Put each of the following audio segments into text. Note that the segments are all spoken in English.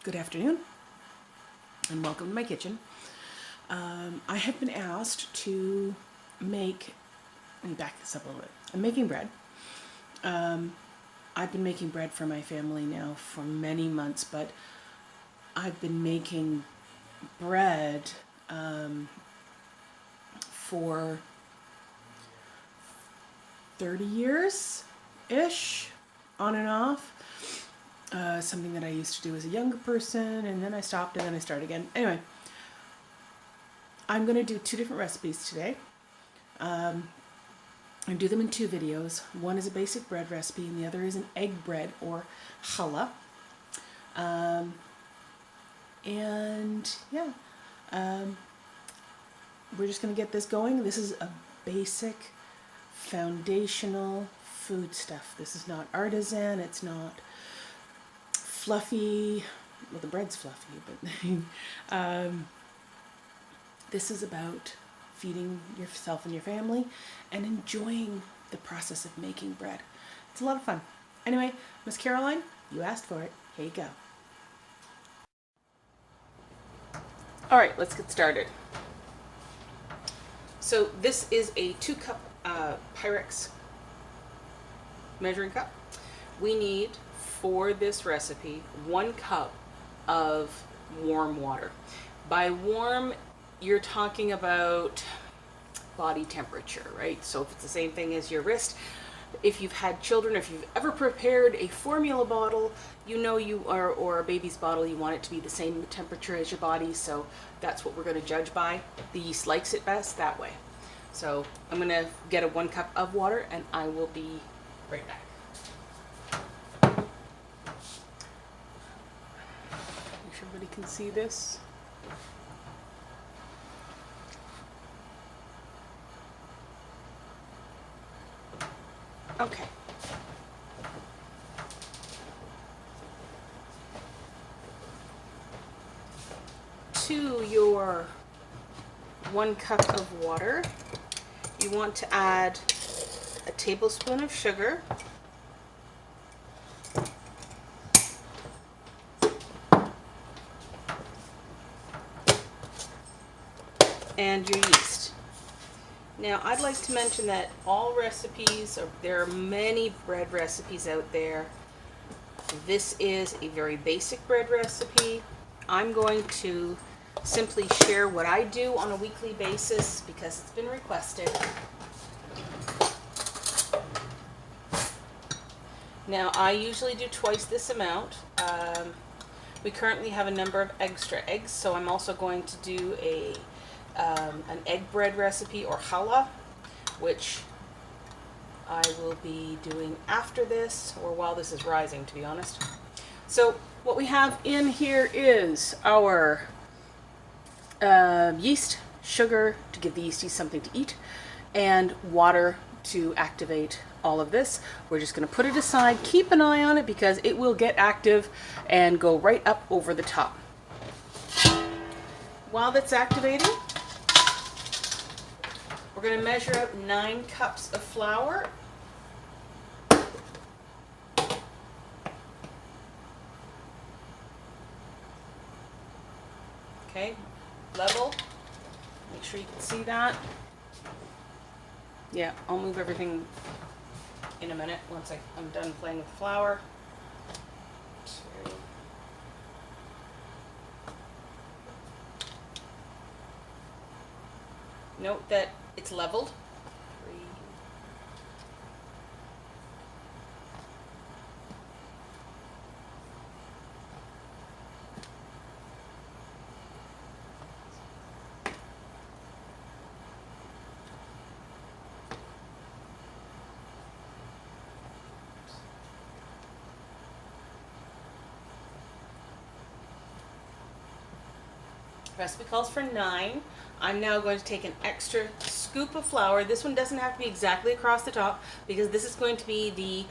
Good afternoon and welcome to my kitchen. I have been asked to make, let me back this up a little bit. I'm making bread. I've been making bread for my family now for many months, but I've been making bread for 30 years-ish, on and off. Something that I used to do as a younger person, and then I stopped, and then I started again. Anyway, I'm going to do two different recipes today. I do them in two videos. One is a basic bread recipe, and the other is an egg bread or challah. We're just going to get this going. This is a basic, foundational food stuff. This is not artisan. It's not fluffy. Well, the bread's fluffy, but this is about feeding yourself and your family and enjoying the process of making bread. It's a lot of fun. Anyway, Miss Caroline, you asked for it. Here you go. All right, let's get started. So this is a 2-cup Pyrex measuring cup. We need, for this recipe, 1 cup of warm water. By warm, you're talking about body temperature, right? So if it's the same thing as your wrist, if you've had children, if you've ever prepared a formula bottle, you know or a baby's bottle, you want it to be the same temperature as your body. So that's what we're going to judge by. The yeast likes it best that way. So I'm going to get a 1 cup of water, and I will be right back. Make sure everybody can see this. Okay. To your 1 cup of water, you want to add a tablespoon of sugar, and your yeast. Now, I'd like to mention that all recipes, there are many bread recipes out there. This is a very basic bread recipe. I'm going to simply share what I do on a weekly basis because it's been requested. Now, I usually do twice this amount. We currently have a number of extra eggs, so I'm also going to do an egg bread recipe or challah, which I will be doing after this, or while this is rising, to be honest. So what we have in here is our yeast, sugar to give the yeasties something to eat, and water to activate all of this. We're just going to put it aside, keep an eye on it because it will get active and go right up over the top. While that's activating, we're going to measure out 9 cups of flour. Okay, level. Make sure you can see that. Yeah, I'll move everything in a minute once I'm done playing with the flour. 2. Note that it's leveled. 3. Recipe calls for 9. I'm now going to take an extra scoop of flour. This one doesn't have to be exactly across the top because this is going to be the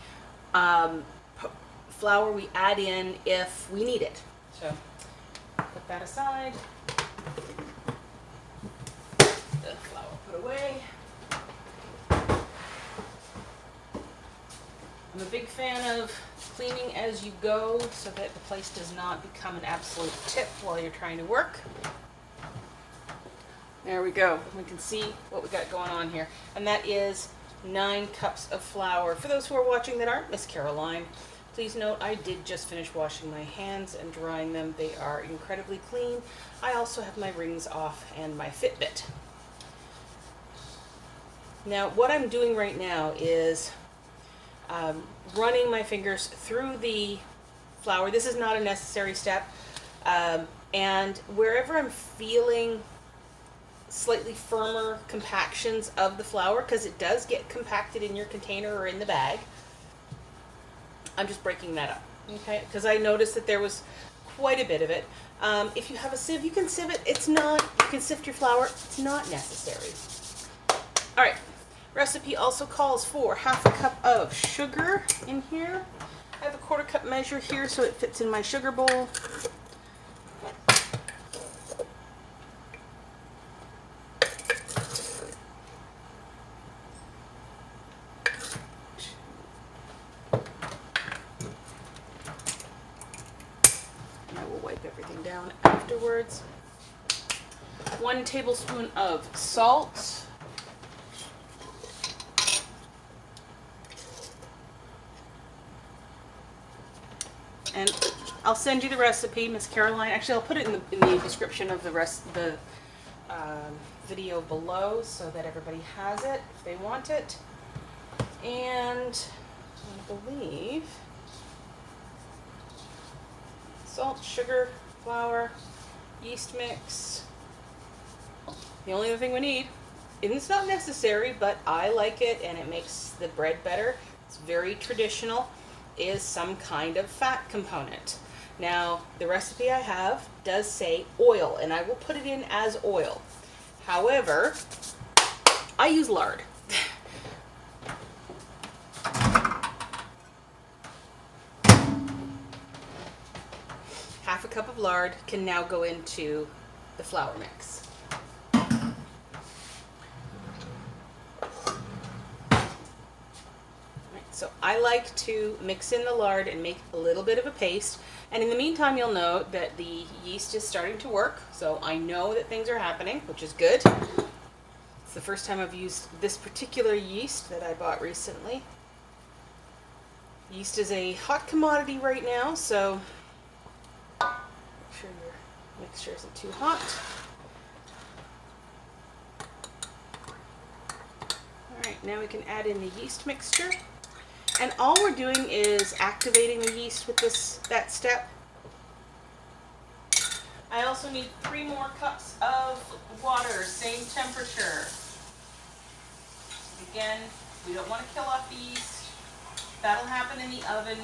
flour we add in if we need it. So put that aside. The flour put away. I'm a big fan of cleaning as you go so that the place does not become an absolute tip while you're trying to work. There we go. We can see what we got going on here. And that is 9 cups of flour. For those who are watching that aren't Miss Caroline, please note I did just finish washing my hands and drying them. They are incredibly clean. I also have my rings off and my Fitbit. Now what I'm doing right now is running my fingers through the flour. This is not a necessary step. And wherever I'm feeling slightly firmer compactions of the flour, because it does get compacted in your container or in the bag, I'm just breaking that up, okay? Because I noticed that there was quite a bit of it. If you have a sieve, you can sieve it. You can sift your flour. It's not necessary. All right, recipe also calls for 1/2 cup of sugar in here. I have a 1/4 cup measure here so it fits in my sugar bowl. Everything down afterwards. 1 tablespoon of salt. And I'll send you the recipe, Miss Caroline. Actually, I'll put it in the description of the video below so that everybody has it if they want it. And I believe salt, sugar, flour, yeast mix. The only other thing we need, and it's not necessary, but I like it and it makes the bread better, it's very traditional, is some kind of fat component. Now, the recipe I have does say oil, and I will put it in as oil. However, I use lard. 1/2 cup of lard can now go into the flour mix. So I like to mix in the lard and make a little bit of a paste. And in the meantime, you'll note that the yeast is starting to work. So I know that things are happening, which is good. It's the first time I've used this particular yeast that I bought recently. Yeast is a hot commodity right now, so make sure your mixture isn't too hot. All right, now we can add in the yeast mixture. And all we're doing is activating the yeast with that step. I also need 3 more cups of water, same temperature. Again, we don't want to kill off the yeast. That'll happen in the oven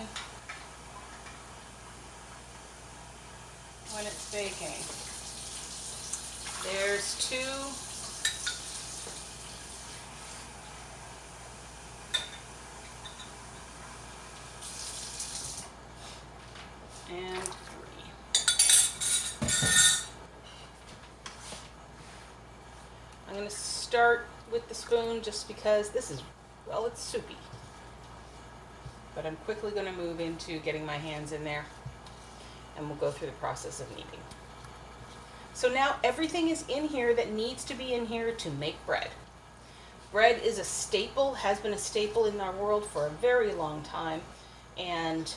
when it's baking. There's 2. And 3. I'm going to start with the spoon just because this is, well, it's soupy. But I'm quickly going to move into getting my hands in there and we'll go through the process of kneading. So now everything is in here that needs to be in here to make bread. Bread is a staple, has been a staple in our world for a very long time, and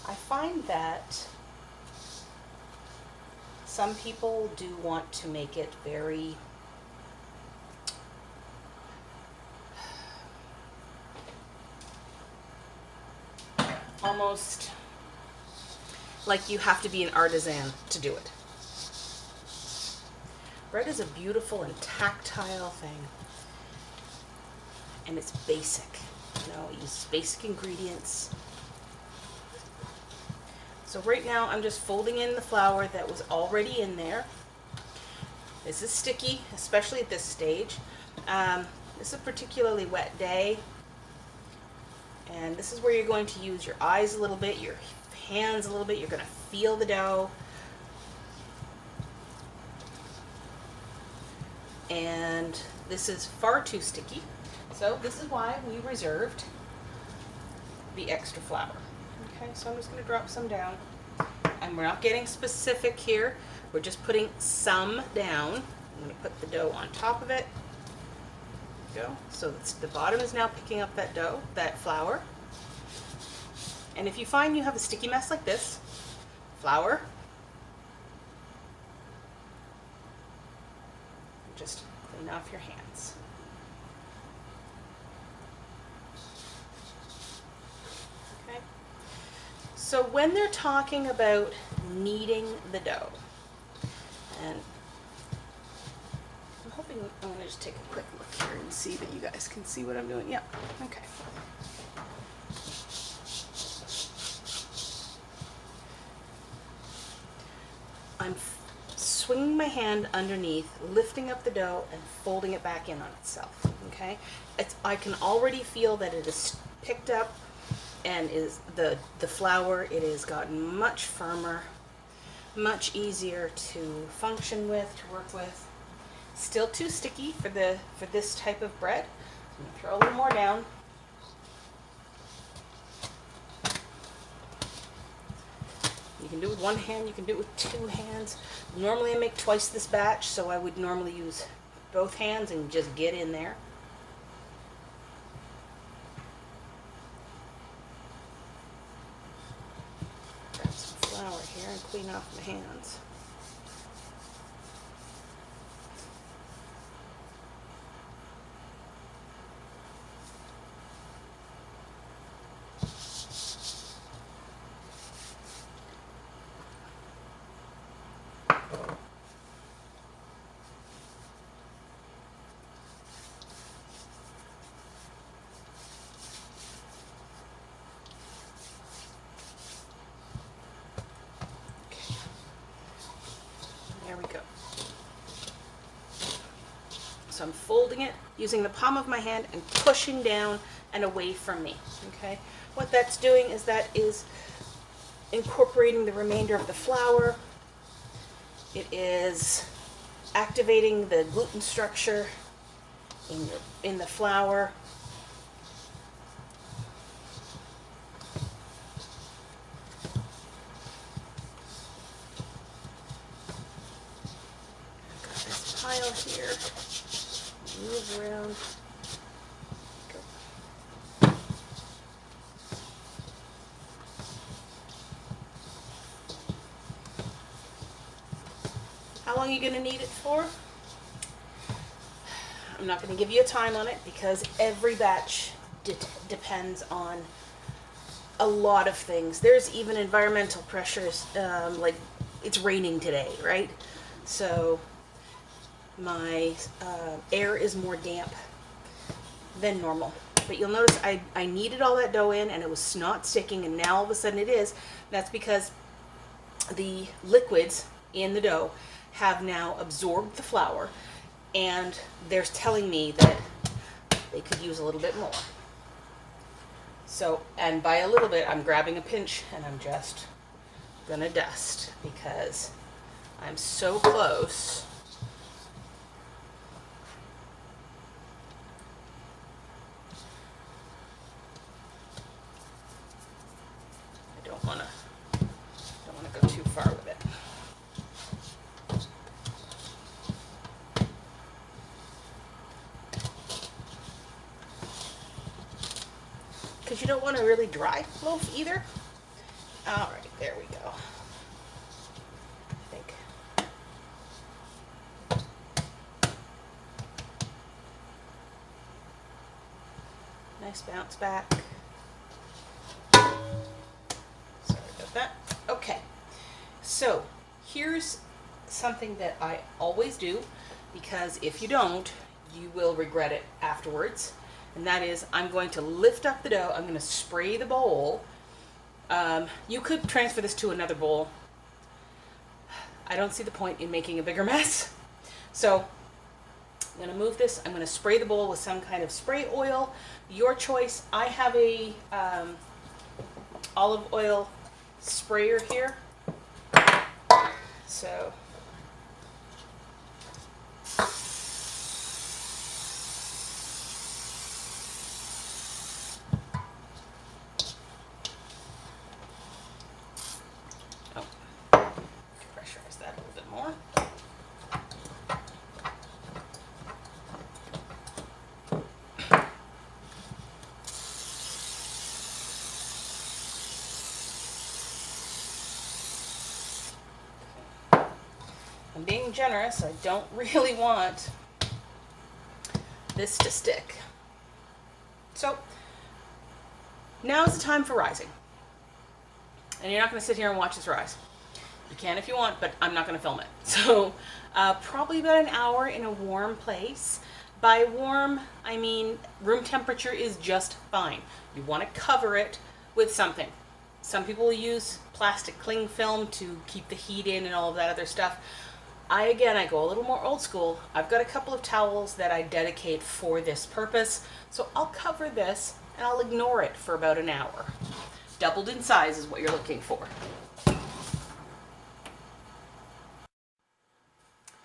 I find that some people do want to make it very almost like you have to be an artisan to do it. Bread is a beautiful and tactile thing, and it's basic. You know, it uses basic ingredients. So right now I'm just folding in the flour that was already in there. This is sticky, especially at this stage. This is a particularly wet day, and this is where you're going to use your eyes a little bit, your hands a little bit. You're going to feel the dough. And this is far too sticky, So this is why we reserved the extra flour. Okay, so I'm just going to drop some down. And we're not getting specific here. We're just putting some down. I'm going to put the dough on top of it. There we go. So the bottom is now picking up that dough, that flour. And if you find you have a sticky mess like this, flour, just clean off your hands. Okay. So when they're talking about kneading the dough, and I'm hoping I'm going to just take a quick look here and see that you guys can see what I'm doing. Yep. Okay. I'm swinging my hand underneath, lifting up the dough and folding it back in on itself. Okay, I can already feel that it is picked up, and is the flour. It has gotten much firmer, much easier to function with, to work with. Still too sticky for this type of bread. I'm gonna throw a little more down. You can do it with one hand, you can do it with two hands. Normally I make twice this batch, so I would normally use both hands and just get in there. Grab some flour here and clean off my hands. There we go. So I'm folding it using the palm of my hand and pushing down and away from me. Okay. What that's doing is that is incorporating the remainder of the flour. It is activating the gluten structure in the flour. Pile here, move around, go. How long are you going to knead it for? I'm not going to give you a time on it because every batch depends on a lot of things. There's even environmental pressures, like it's raining today, right? So my air is more damp than normal. But you'll notice I kneaded all that dough in and it was not sticking, and now all of a sudden it is. That's because the liquids in the dough have now absorbed the flour, and they're telling me that they could use a little bit more. So, and by a little bit, I'm grabbing a pinch and I'm just gonna dust because I'm so close. Don't want to go too far with it. Because you don't want a really dry loaf either. All right, there we go. I think. Nice bounce back. That. Okay, so here's something that I always do, because if you don't, you will regret it afterwards, and that is I'm going to lift up the dough. I'm going to spray the bowl. You could transfer this to another bowl. I don't see the point in making a bigger mess, so I'm going to move this. I'm going to spray the bowl with some kind of spray oil, your choice. I have a olive oil sprayer here, so I'm being generous. I don't really want this to stick. So now is the time for rising. And you're not going to sit here and watch this rise. You can if you want, but I'm not going to film it. So probably about an hour in a warm place. By warm, I mean room temperature is just fine. You want to cover it with something. Some people will use plastic cling film to keep the heat in and all of that other stuff. I go a little more old school. I've got a couple of towels that I dedicate for this purpose. So I'll cover this and I'll ignore it for about an hour. Doubled in size is what you're looking for.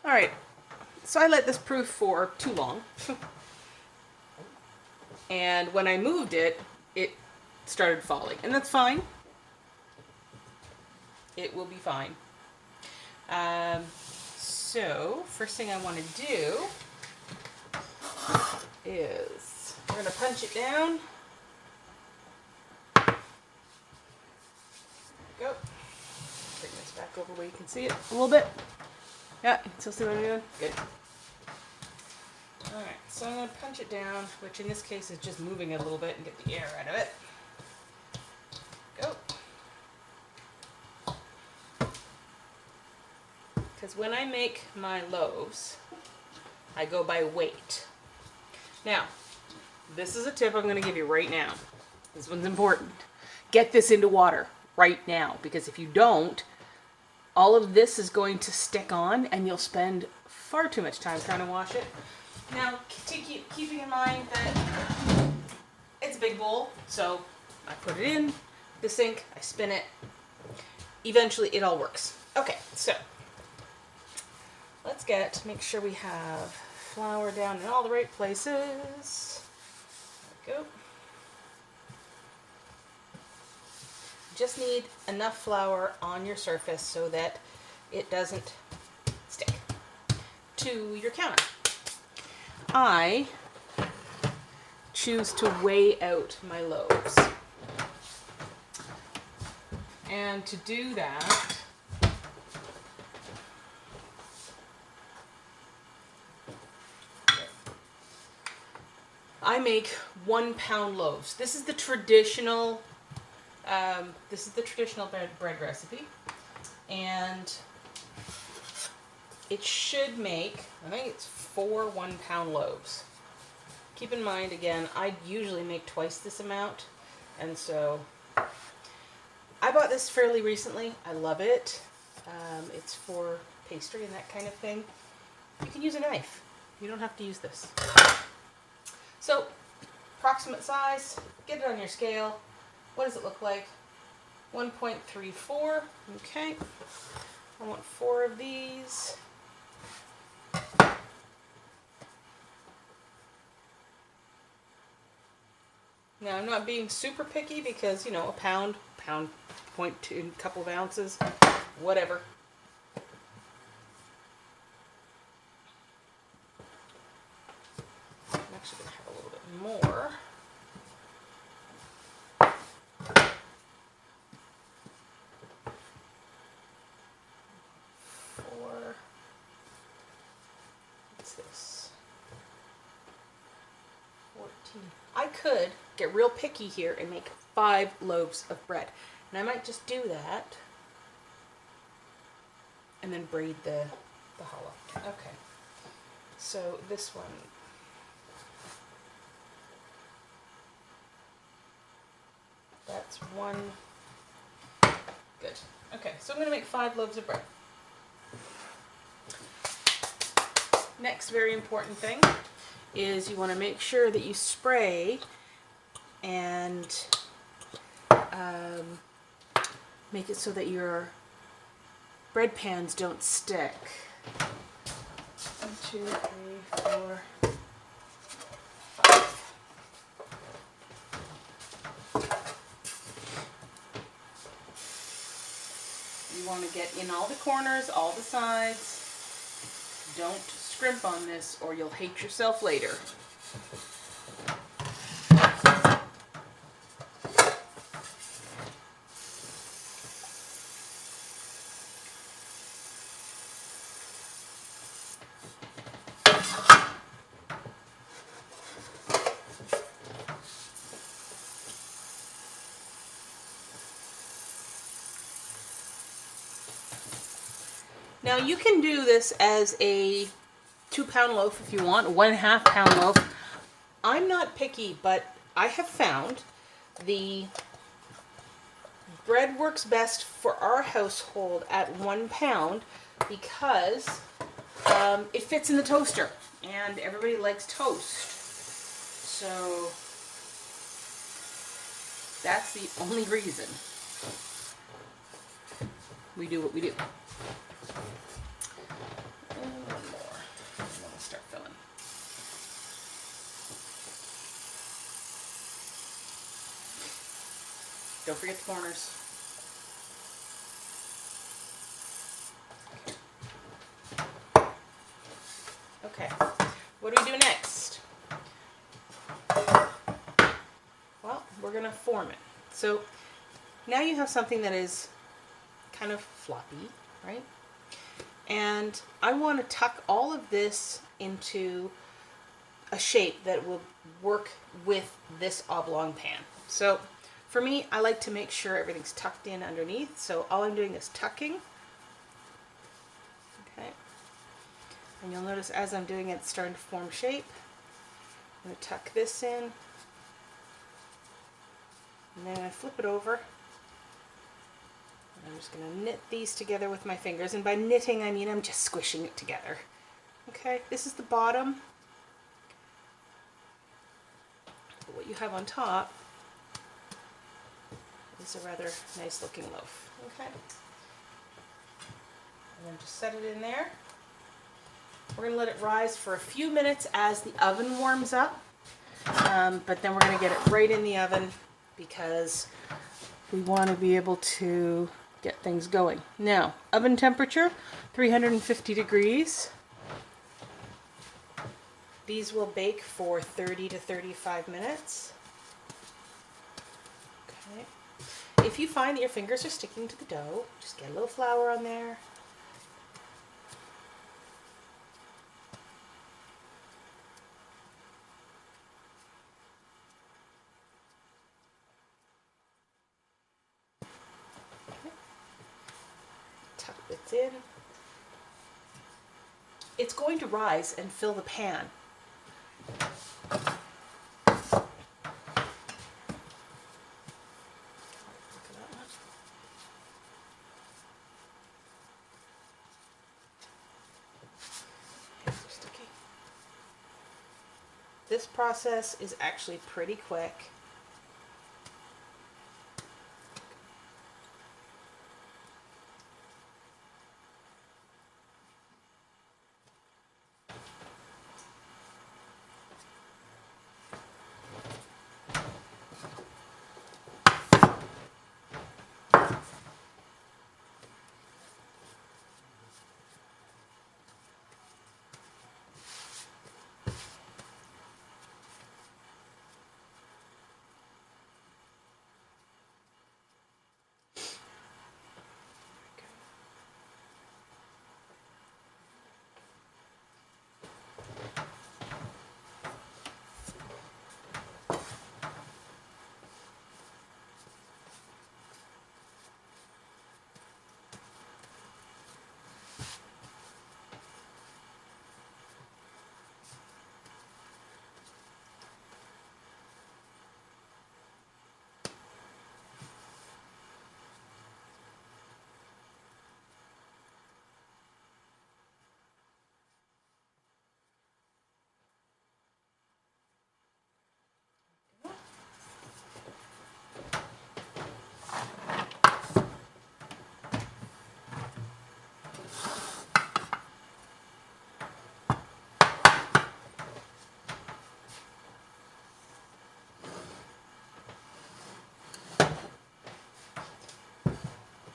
All right, so I let this proof for too long. And when I moved it, it started falling, and that's fine. It will be fine. So first thing I want to do is we're going to punch it down. Go. Bring this back over where you can see it a little bit. Yeah, you can still see what I'm doing? Good. Alright, so I'm going to punch it down, which in this case is just moving it a little bit and get the air out of it. Go. Because when I make my loaves, I go by weight. Now, this is a tip I'm going to give you right now. This one's important. Get this into water right now, because if you don't, all of this is going to stick on and you'll spend far too much time trying to wash it. Now, keeping in mind that it's a big bowl, so I put it in the sink, I spin it. Eventually, it all works. Okay, so let's make sure we have flour down in all the right places. There we go. Just need enough flour on your surface so that it doesn't stick to your counter. I choose to weigh out my loaves. And to do that, I make 1 pound loaves. This is the traditional bread recipe, and it should make, I think it's 4 1 pound loaves. Keep in mind, again, I usually make twice this amount, and so I bought this fairly recently. I love it. It's for pastry and that kind of thing. You can use a knife. You don't have to use this. So, approximate size, get it on your scale. What does it look like? 1.34, okay. I want 4 of these. Now, I'm not being super picky because, you know, a pound, 0.2, couple of ounces, whatever. I'm actually going to have a little bit more. What's this? 14. I could get real picky here and make 5 loaves of bread. And I might just do that and then braid the hollow. Okay. So this one. That's 1. Good. Okay, so I'm going to make 5 loaves of bread. Next very important thing is you want to make sure that you spray and make it so that your bread pans don't stick. 1, 2, 3, 4, 5. You want to get in all the corners, all the sides. Don't scrimp on this or you'll hate yourself later. Now you can do this as a 2-pound loaf if you want, 1.5 pound loaf. I'm not picky, but I have found the bread works best for our household at 1 pound because it fits in the toaster and everybody likes toast. So that's the only reason we do what we do. And one more, and then we'll start filling. Don't forget the corners. Okay, what do we do next? Well, we're gonna form it. So now you have something that is kind of floppy, right? And I want to tuck all of this into a shape that will work with this oblong pan. So for me, I like to make sure everything's tucked in underneath. So all I'm doing is tucking. Okay. And you'll notice as I'm doing it, it's starting to form shape. I'm going to tuck this in. And then I flip it over. And I'm just going to knit these together with my fingers. And by knitting, I mean I'm just squishing it together. Okay, this is the bottom. But what you have on top is a rather nice looking loaf. Okay. And then just set it in there. We're going to let it rise for a few minutes as the oven warms up. But then we're going to get it right in the oven because we want to be able to get things going. Now, oven temperature, 350 degrees. These will bake for 30 to 35 minutes. Okay. If you find that your fingers are sticking to the dough, just get a little flour on there. Okay. Tuck this in. It's going to rise and fill the pan. This process is actually pretty quick.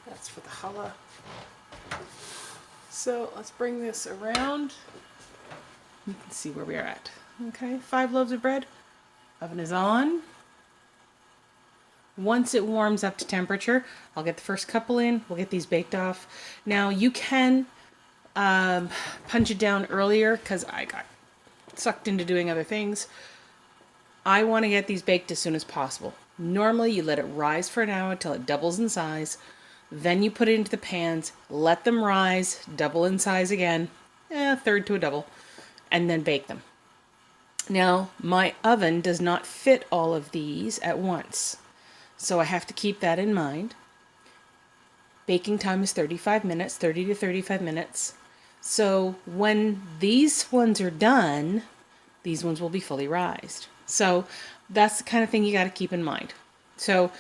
That's for the challah. So let's bring this around. You can see where we are at. Okay, 5 loaves of bread. Oven is on. Once it warms up to temperature, I'll get the first couple in. We'll get these baked off. Now you can punch it down earlier because I got sucked into doing other things. I want to get these baked as soon as possible. Normally you let it rise for an hour until it doubles in size. Then you put it into the pans, let them rise, double in size again, third to a double, and then bake them. Now, my oven does not fit all of these at once, so I have to keep that in mind. Baking time is 35 minutes, 30 to 35 minutes. So when these ones are done, these ones will be fully rised. So that's the kind of thing you got to keep in mind. So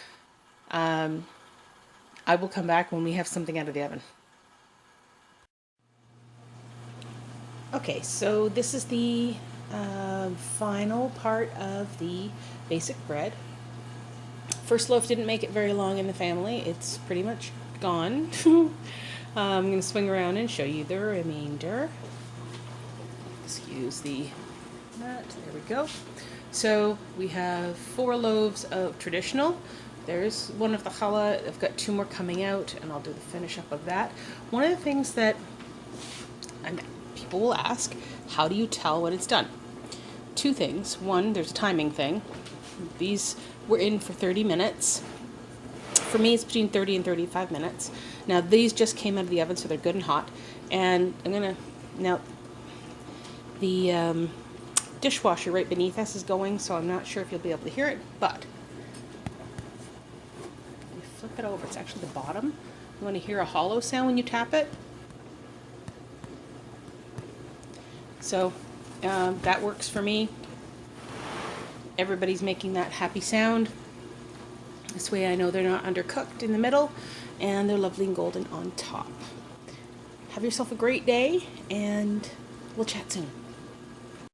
I will come back when we have something out of the oven. Okay, so this is the final part of the basic bread. First loaf didn't make it very long in the family. It's pretty much gone. I'm going to swing around and show you the remainder. Excuse the that. There we go. So we have 4 loaves of traditional. There's one of the challah. I've got 2 more coming out, and I'll do the finish up of that. One of the things that people will ask, how do you tell when it's done? 2 things. One, there's a timing thing. These were in for 30 minutes. For me, it's between 30 and 35 minutes. Now, these just came out of the oven, so they're good and hot. And I'm going to, now, the dishwasher right beneath us is going, so I'm not sure if you'll be able to hear it, but you flip it over. It's actually the bottom. You want to hear a hollow sound when you tap it? So that works for me. Everybody's making that happy sound. This way I know they're not undercooked in the middle and they're lovely and golden on top. Have yourself a great day, and we'll chat soon.